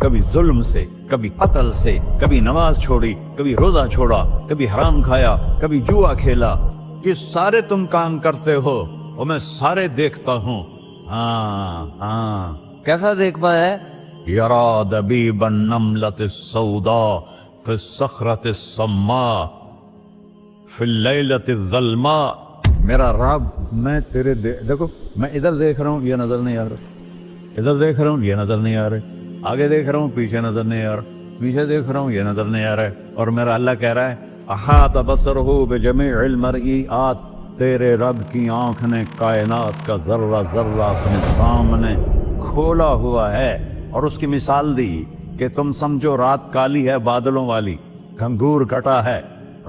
کبھی ظلم سے، کبھی قتل سے، کبھی نماز چھوڑی، کبھی روزہ چھوڑا، کبھی حرام کھایا، کبھی جوا کھیلا، یہ سارے تم کام کرتے ہو اور میں سارے دیکھتا ہوں۔ ہاں کیسا دیکھتا ہے؟ یرا دبیب النملۃ السوداء فی الصخرۃ الصماء فی اللیلۃ الظلماء۔ میرا رب، میں تیرے دیکھو، میں ادھر دیکھ رہا ہوں، یہ نظر نہیں آ رہا، ادھر دیکھ رہا ہوں، یہ نظر نہیں آ رہے، آگے دیکھ رہا ہوں، پیچھے نظر نہیں آ رہا، پیچھے دیکھ رہا ہوں، یہ نظر نہیں آ رہا ہے، اور میرا اللہ کہہ رہا ہے احاط بصرہ بجمیع المرئیات، تیرے رب کی آنکھ نے کائنات کا ذرہ ذرہ اپنے سامنے کھولا ہوا ہے۔ اور اس کی مثال دی کہ تم سمجھو رات کالی ہے بادلوں والی، گھنگور گھٹا ہے،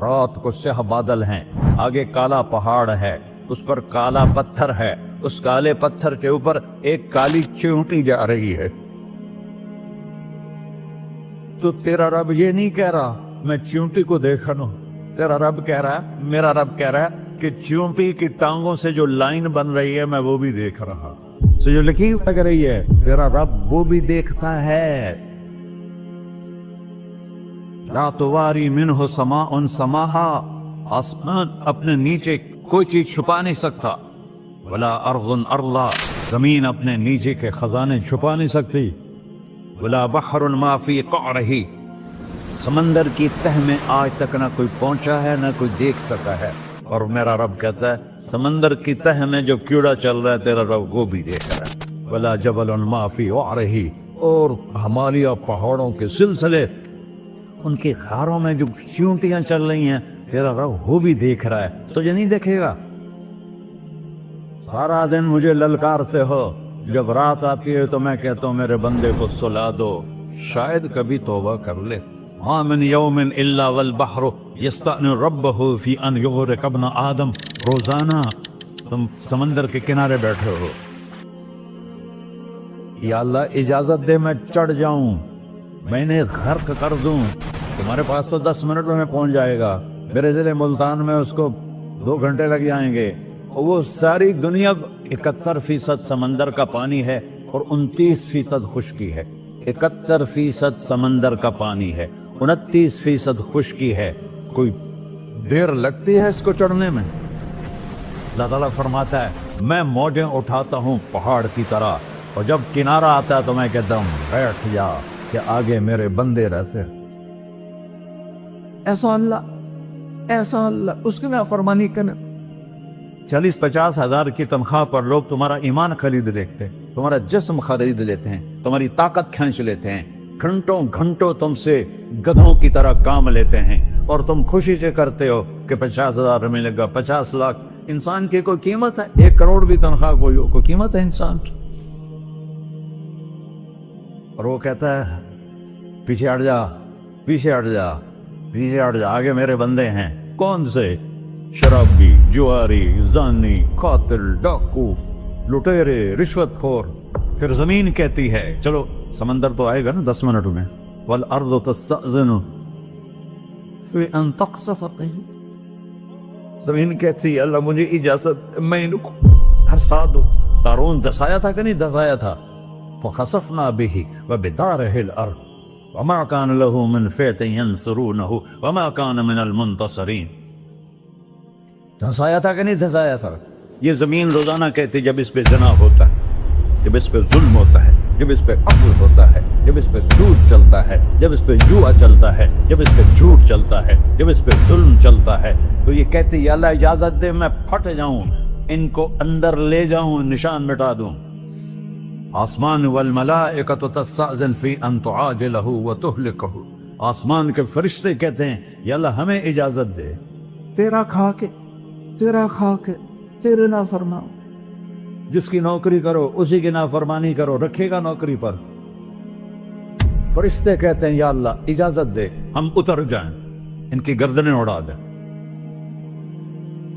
رات کو سیاہ بادل ہیں، آگے کالا پہاڑ ہے، اس پر کالا پتھر ہے، اس کالے پتھر کے اوپر ایک کالی چیونٹی جا رہی ہے۔ تو تیرا رب یہ نہیں کہہ رہا میں چیونٹی کو دیکھ رہا ہوں، تیرا رب کہہ رہا ہے، میرا رب کہہ رہا ہے کہ چیونٹی کی ٹانگوں سے جو لائن بن رہی ہے میں وہ بھی دیکھ رہا، سے جو لکھی لگ رہی ہے تیرا رب وہ بھی دیکھتا ہے۔ لا تواری منہ سماء سماہا، آسمان اپنے نیچے کوئی چیز چھپا نہیں سکتا، ولا ارض ارضا، زمین اپنے نیچے کے خزانے چھپا نہیں سکتی، ولا بحر ما فی قعرہ، سمندر کی تہ میں آج تک نہ کوئی پہنچا ہے نہ کوئی دیکھ سکا ہے، اور میرا رب کہتا ہے سمندر کی تہ میں جو کیڑا چل رہا ہے تیرا رب وہ بھی دیکھ رہا ہے، ولا جبل ما فی وعرہ، اور ہمالیہ پہاڑوں کے سلسلے، ان کی خاروں میں جو چیونٹیاں چل رہی ہیں تیرا رب وہ بھی دیکھ رہا ہے، تجھے نہیں دیکھے گا؟ سارا دن مجھے للکارتے ہو، جب رات آتی ہے تو میں کہتا ہوں میرے بندے کو سلا دو، شاید کبھی توبہ کر لے۔ ما من یوم الا والبحر یستأن ربہ فی ان یغرق ابن آدم، روزانہ تم سمندر کے کنارے بیٹھے ہو، یا اللہ اجازت دے میں چڑھ جاؤں، میں نے غرق کر دوں، تمہارے پاس تو 10 منٹ میں پہنچ جائے گا، میرے ضلع ملتان میں اس کو 2 گھنٹے لگ جائیں گے، وہ ساری دنیا 71% سمندر کا پانی ہے اور 29% خشکی ہے، 71% سمندر کا پانی ہے، 29% خشکی ہے، کوئی دیر لگتی ہے اس کو چڑھنے میں؟ اللہ تعالیٰ فرماتا ہے میں موجیں اٹھاتا ہوں پہاڑ کی طرح، اور جب کنارہ آتا ہے تو میں کہتا ہوں بیٹھ جا کہ آگے میرے بندے رہتے ہیں۔ ایسا اللہ اس کی نافرمانی کرنے 40-50 ہزار کی تنخواہ پر لوگ تمہارا ایمان خرید لیتے ہیں، تمہارا جسم خرید لیتے ہیں، تمہاری طاقت کھینچ لیتے ہیں، گھنٹوں گھنٹوں تم سے گدھوں کی طرح کام لیتے ہیں، اور تم خوشی سے کرتے ہو کہ 50,000 ملے گا، 50 لاکھ۔ انسان کی کوئی قیمت ہے؟ 1 کروڑ بھی تنخواہ کوئی قیمت ہے انسان؟ اور وہ کہتا ہے پیچھے ہٹ جا، پیچھے ہٹ جا، پیچھے ہٹ جا، آگے میرے بندے ہیں۔ کون سے؟ شرابی، جواری، زانی، قاتل، ڈاکو، لٹیرے، رشوت خور۔ پھر زمین کہتی ہے چلو سمندر تو آئے گا نا 10 منٹ میں، والارض تستأذن فی ان تقصف قیل، زمین کہتی ہے اللہ مجھے اجازت، میں ان کو دھسا دو۔ قارون دھسایا تھا کہ نہیں دھسایا تھا؟ فخسفنا به وبداره الارض وما كان له من فئة ينصرونه وما كان من المنتصرين۔ دھسایا تھا کہ نہیں دھسایا تھا؟ یہ زمین روزانہ کہتی جب اس پہ زنا ہوتا ہے، جب اس پہ ظلم ہوتا ہے، جب اس پہ قتل ہوتا ہے، جب اس پہ سود چلتا ہے، جب اس پہ جوا چلتا ہے، جب اس پہ جھوٹ چلتا ہے، جب اس پہ ظلم چلتا ہے، تو یہ کہتی یا اللہ اجازت دے میں پھٹ جاؤں، ان کو اندر لے جاؤں، نشان مٹا دوں۔ آسمان والملائکۃ تستأذن فی ان تعاجلہ وتہلکہ، آسمان کے فرشتے کہتے ہیں یا اللہ ہمیں اجازت دے، تیرا کھا کے تیرے نافرماؤ، جس کی نوکری کرو اسی کی نافرمانی کرو، رکھے گا نوکری پر۔ فرشتے کہتے ہیں یا اللہ اجازت دے ہم اتر جائیں، ان کی گردنیں اڑا دیں۔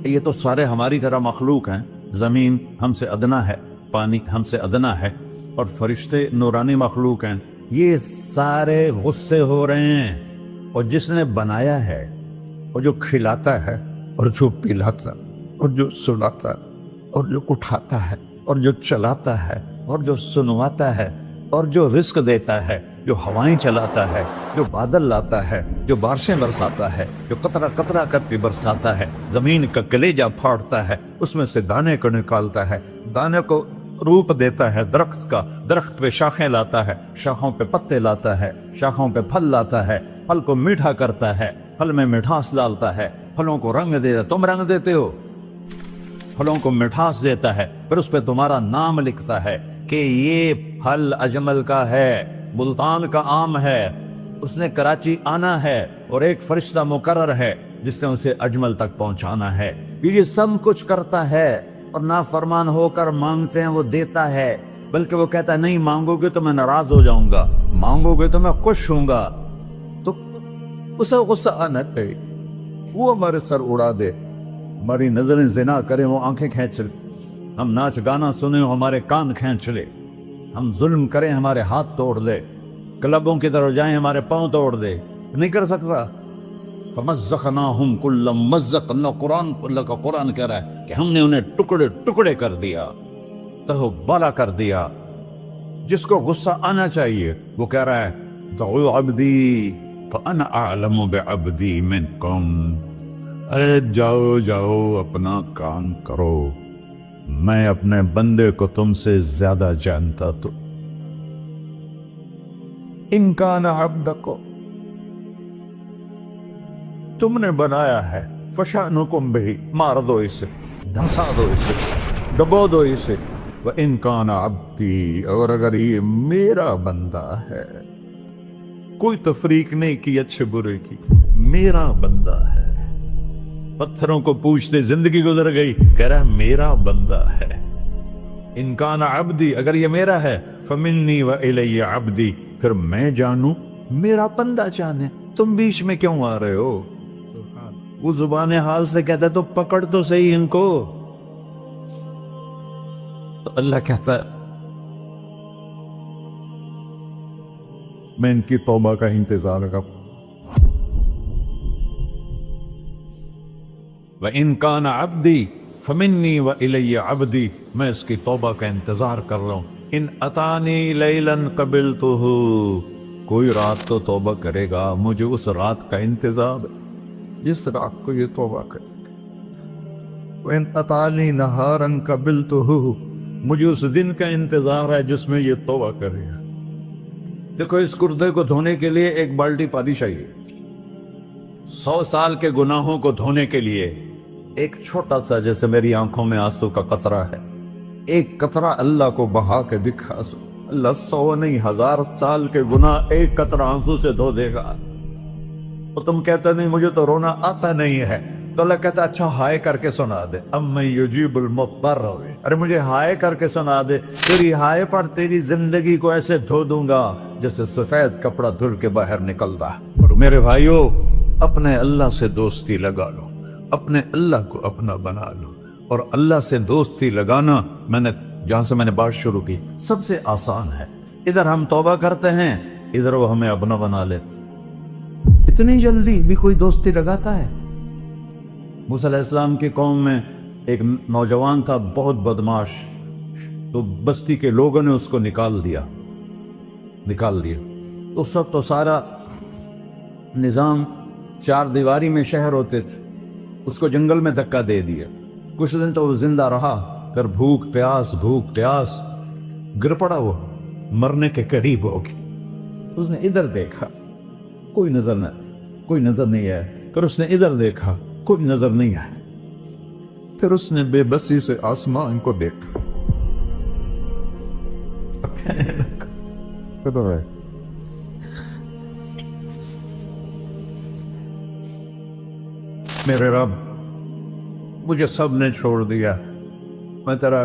یہ تو سارے ہماری طرح مخلوق ہیں، زمین ہم سے ادنا ہے، پانی ہم سے ادنا ہے، اور فرشتے نورانی مخلوق ہیں، یہ سارے غصے ہو رہے ہیں۔ اور جس نے بنایا ہے، اور جو کھلاتا ہے، اور جو پلاتا، اور جو سلاتا، اور جو اٹھاتا ہے، اور جو چلاتا ہے، اور جو سنواتا ہے، اور جو رزق دیتا ہے، جو ہوائیں چلاتا ہے، جو بادل لاتا ہے، جو بارشیں برساتا ہے، جو قطرہ قطرہ کر کے برساتا ہے، زمین کا کلیجہ پھاڑتا ہے، اس میں سے دانے کو نکالتا ہے، دانے کو روپ دیتا ہے درخت کا، درخت پہ شاخیں لاتا ہے، شاخوں پہ پتے لاتا ہے، شاخوں پہ پھل لاتا ہے، پھل کو میٹھا کرتا ہے، پھل میں مٹھاس ڈالتا ہے، پھلوں کو رنگ دیتا، تم رنگ دیتے ہو، پھلوں کو مٹھاس دیتا ہے، پھر اس پہ تمہارا نام لکھتا ہے کہ یہ پھل اجمل کا ہے، ملتان کا آم ہے، اس نے کراچی آنا ہے اور ایک فرشتہ مقرر ہے جس نے اسے اجمل تک پہنچانا ہے۔ یہ سب کچھ کرتا ہے اور نافرمان ہو کر مانگتے ہیں وہ دیتا ہے، بلکہ وہ کہتا ہے نہیں مانگو گے تو میں ناراض ہو جاؤں گا، مانگو گے تو میں خوش ہوں گا۔ تو اسے غصہ آنا چاہیے، وہ ہمارے سر اڑا دے، ہماری نظریں زنا کریں وہ آنکھیں کھینچ لے، ہم ناچ گانا سنیں ہمارے کان کھینچ لے، ہم ظلم کریں ہمارے ہاتھ توڑ دے، کلبوں کی طرف جائیں ہمارے پاؤں توڑ دے، نہیں کر سکتا۔ فَمَزَّقْنَاهُمْ كُلَّ مُمَزَّقٍ، اللہ کا قرآن کہہ رہا ہے کہ ہم نے انہیں ٹکڑے ٹکڑے کر دیا، تہو بالا کر دیا۔ جس کو غصہ آنا چاہیے وہ کہہ رہا ہے دعوا عبدی فانا اعلم بعبدی منکم، ارے جاؤ جاؤ اپنا کام کرو، میں اپنے بندے کو تم سے زیادہ جانتا۔ تو ان کان عبدکم، تم نے بنایا ہے، فشانکم بہی، مار دو اسے، دھنسا دو اسے، ڈبو دو اسے، وَإِن كَانَ عَبْدِي، اور اگر یہ میرا بندہ ہے، کوئی تفریق نہیں کی اچھے برے کی، میرا بندہ ہے۔ پتھروں کو پوچھتے زندگی گزر گئی، کہہ رہا ہے میرا بندہ ہے۔ ان کان عبدی، اگر یہ میرا ہے، فمنی وإلی عبدی، پھر میں جانوں میرا بندہ جانے، تم بیچ میں کیوں آ رہے ہو؟ وہ زبان حال سے کہتا ہے تو پکڑ تو صحیح ان کو۔ تو اللہ کہتا ہے میں ان کی توبہ کا انتظار کروں، وَإِن كَانَ عَبْدِي فَمِنِّي وَإِلَيَّ عَبْدِي، میں اس کی توبہ کا انتظار کر رہا ہوں۔ ان اتانی لیلاً قبلتہ، کوئی رات تو توبہ کرے گا، مجھے اس رات کا انتظار ہے جس رات کو یہ توبہ کرے گا۔ وَإِنْ أَتَانِي نَهَارًا قَبِلْتُهُ، مجھے اس دن کا انتظار ہے جس میں یہ توبہ کرے گا۔ دیکھو اس کردے کو دھونے کے لیے ایک بالٹی پانی چاہیے، 100 سال کے گناہوں کو دھونے کے لیے ایک چھوٹا سا، جیسے میری آنکھوں میں آنسو کا قطرہ ہے، ایک قطرہ اللہ کو بہا کے دکھا، اللہ 100 نہیں 1000 سال کے گناہ ایک قطرہ آنسو سے دھو دے گا۔ اور تم کہتے نہیں مجھے تو رونا آتا نہیں ہے، تو اللہ کہتا اچھا ہائے کر کے سنا دے، اَمَّن يُجِيبُ الْمُضْطَرَّ، ارے مجھے ہائے کر کے سنا دے، تیری ہائے پر تیری زندگی کو ایسے دھو دوں گا جیسے سفید کپڑا دھل کے باہر نکلتا۔ میرے بھائیو، اپنے اللہ سے دوستی لگا لو، اپنے اللہ کو اپنا بنا لو، اور اللہ سے دوستی لگانا، جہاں سے میں نے بات شروع کی، سب سے آسان ہے۔ ادھر ہم توبہ کرتے ہیں، ادھر وہ ہمیں اپنا بنا لیتے۔ اتنی جلدی بھی کوئی دوستی لگاتا ہے؟ موسیٰ علیہ السلام کی قوم میں ایک نوجوان تھا بہت بدماش، تو بستی کے لوگوں نے اس کو نکال دیا۔ اس وقت تو سارا نظام 4 دیواری میں شہر ہوتے تھے، اس کو جنگل میں دھکا دے دیا۔ کچھ دن تو وہ زندہ رہا، پھر بھوک پیاس گر پڑا، وہ مرنے کے قریب ہو گیا۔ اس نے ادھر دیکھا، کوئی نظر نہیں آیا، پھر اس نے ادھر دیکھا، کوئی نظر نہیں آیا، پھر اس نے بے بسی سے آسمان کو دیکھا۔ میرے رب، مجھے سب نے چھوڑ دیا، میں تیرا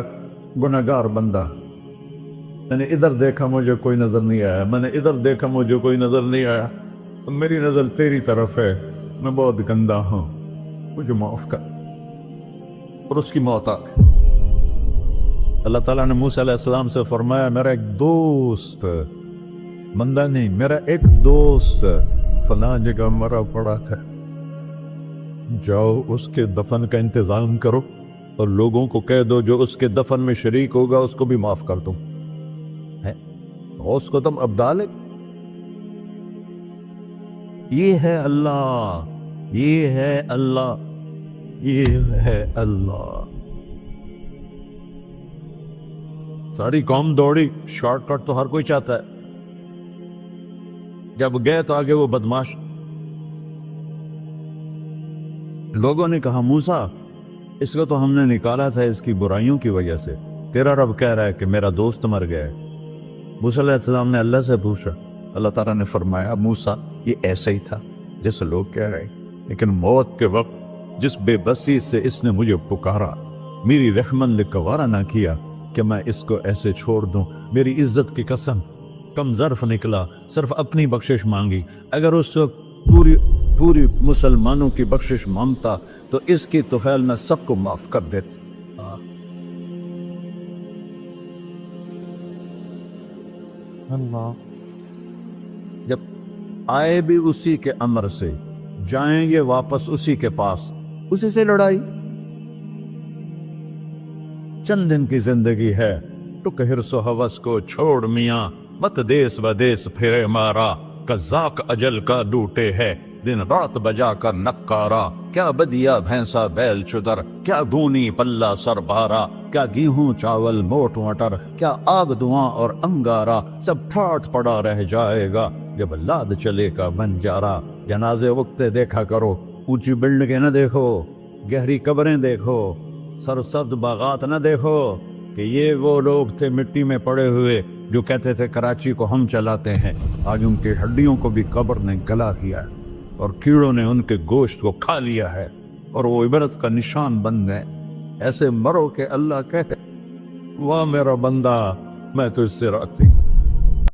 گنہگار بندہ، میں نے ادھر دیکھا مجھے کوئی نظر نہیں آیا، میں نے ادھر دیکھا مجھے کوئی نظر نہیں آیا، میری نظر تیری طرف ہے، میں بہت گندا ہوں، مجھے معاف کر۔ اور اس کی موت آ گئی۔ اللہ تعالیٰ نے موسیٰ علیہ السلام سے فرمایا میرا ایک دوست، بندہ نہیں، میرا ایک دوست فلاں جگہ مرا پڑا تھا، جاؤ اس کے دفن کا انتظام کرو اور لوگوں کو کہہ دو جو اس کے دفن میں شریک ہوگا اس کو بھی معاف کر دو۔ اس کو تم ابدال یہ ہے اللہ، یہ ہے اللہ، یہ ہے اللہ۔ ساری قوم دوڑی، شارٹ کٹ تو ہر کوئی چاہتا ہے۔ جب گئے تو آگے وہ بدماش لوگوں نے کہا موسیٰ اس کو تو ہم نے نکالا تھا اس کی برائیوں کی وجہ سے، تیرا رب کہہ رہا ہے کہ میرا دوست مر گیا ہے۔ موسیٰ علیہ السلام نے اللہ سے پوچھا، اللہ تعالیٰ نے فرمایا موسیٰ یہ ایسا ہی تھا جیسے لوگ کہہ رہے، لیکن موت کے وقت جس بے بسی سے اس نے مجھے پکارا، میری رحمت نے گوارا نہ کیا کہ میں اس کو ایسے چھوڑ دوں۔ میری عزت کی قسم، کم ظرف نکلا، صرف اپنی بخشش مانگی۔ اگر اس وقت پوری مسلمانوں کی بخشش مانگتا تو اس کی طفیل میں سب کو معاف کر دیتا۔ اللہ جب آئے بھی اسی کے امر سے، جائیں گے واپس اسی کے پاس، اسی سے لڑائی۔ چند دن کی زندگی ہے، ٹک حرص و ہوس کو چھوڑ میاں، مت دیس و دیس پھرے مارا، قذاق اجل کا ڈوٹے ہے، دن رات بجا کر نکارا، کیا بدیا بھینسا بیل چدر، کیا گونی پلہ سر بارا، کیا گیہوں چاول موٹ مٹر، کیا آگ دھواں اور انگارا، سب ٹھاٹ پڑا رہ جائے گا جب لاد چلے کا بنجارا۔ جنازے وقتے دیکھا کرو، اونچی بلڈنگیں نہ دیکھو، گہری قبریں دیکھو، سرسبز باغات نہ دیکھو کہ یہ وہ لوگ تھے مٹی میں پڑے ہوئے جو کہتے تھے کراچی کو ہم چلاتے ہیں۔ آج ان کی ہڈیوں کو بھی قبر نے گلا کیا ہے اور کیڑوں نے ان کے گوشت کو کھا لیا ہے اور وہ عبرت کا نشان بن گئے۔ ایسے مرو کہ اللہ کہتے واہ میرا بندہ میں تو اس سے راضی